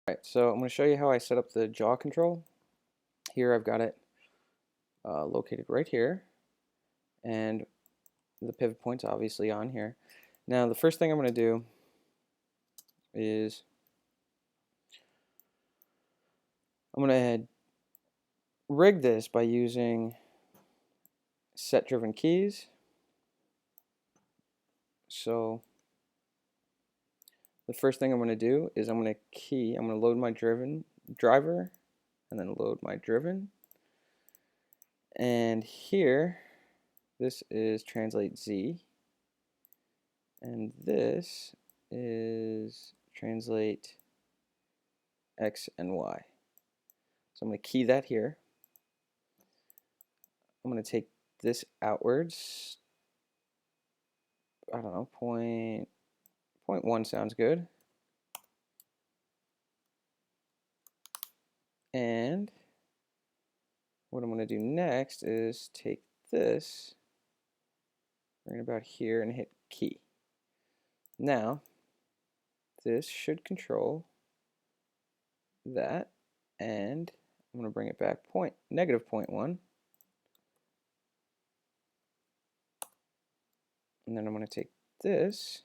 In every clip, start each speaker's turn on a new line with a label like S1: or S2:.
S1: Alright, so I'm going to show you how I set up the jaw control. Here I've got it located right here, and the pivot point's obviously on here. Now the first thing I'm going to do is I'm going to rig this by using set driven keys. So the first thing I'm going to do is I'm going to load my driver and then load my driven. And here, this is translate Z, and this is translate X and Y. So I'm going to key that here. I'm going to take this outwards. I don't know, point 1 sounds good. And what I'm going to do next is take this, bring it about here, and hit key. Now, this should control that, and I'm going to bring it back negative point 1. And then I'm going to take this,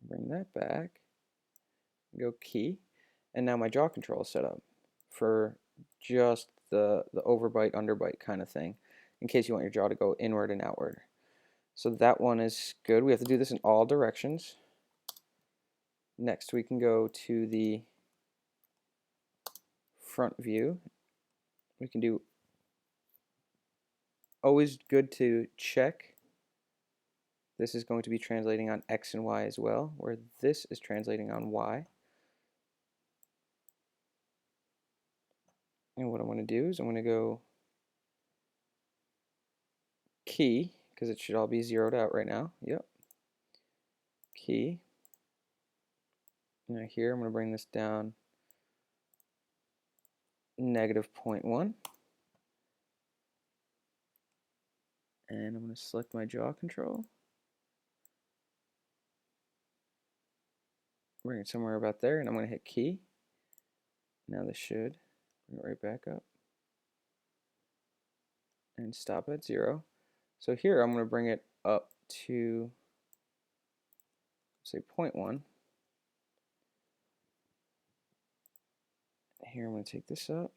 S1: bring that back, go key, and now my jaw control is set up for just the overbite, underbite kind of thing, in case you want your jaw to go inward and outward. So that one is good. We have to do this in all directions. Next, we can go to the front view. We can do, always good to check. This is going to be translating on X and Y as well, where this is translating on Y. And what I'm going to do is I'm going to go key, because it should all be zeroed out right now. Yep. Key. Now here I'm going to bring this down negative 0.1. And I'm going to select my jaw control. Bring it somewhere about there, and I'm going to hit key. Now this should bring it right back up. And stop at 0. So here I'm going to bring it up to, say, 0.1. Here I'm going to take this up.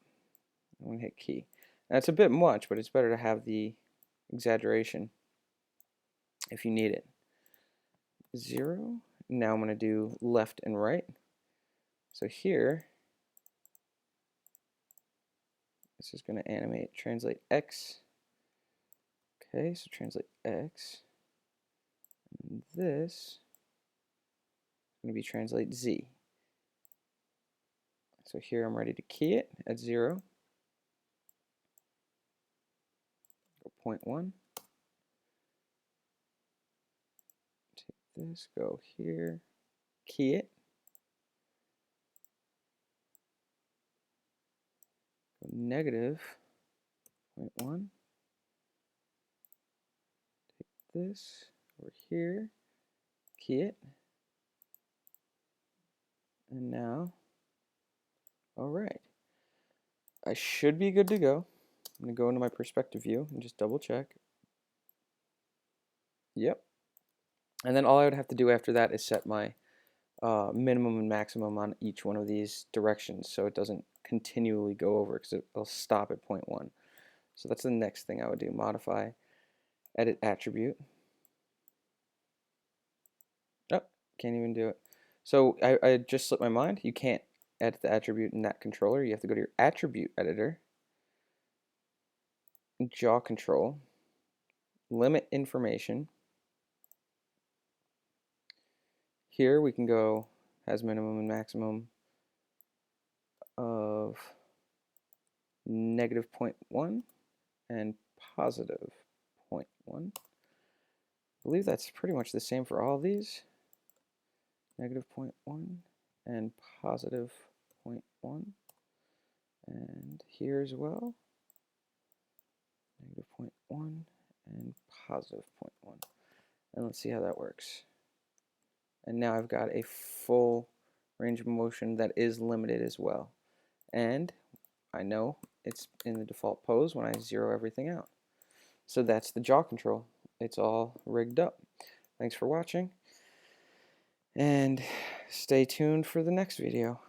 S1: I'm going to hit key. Now it's a bit much, but it's better to have the exaggeration if you need it. 0. Now I'm going to do left and right. So here, this is going to animate, translate X. Okay, so translate X. And this is going to be translate Z. So here I'm ready to key it at 0. Go 0.1. Take this, go here, key it. Go negative 0.1. Take this over here, key it. And now, alright, I should be good to go. I'm going to go into my perspective view and just double check. Yep. And then all I would have to do after that is set my minimum and maximum on each one of these directions so it doesn't continually go over, because it'll stop at 0.1. So that's the next thing I would do. Modify, edit attribute. Oh, can't even do it. So I just slipped my mind. You can't edit the attribute in that controller. You have to go to your attribute editor, jaw control, limit information. Here we can go has minimum and maximum of negative 0.1 and positive 0.1. I believe that's pretty much the same for all of these. Negative 0.1 and positive 0.1. And here as well. Negative 0.1 and positive 0.1. And let's see how that works. And now I've got a full range of motion that is limited as well. And I know it's in the default pose when I zero everything out. So that's the jaw control. It's all rigged up. Thanks for watching, and stay tuned for the next video.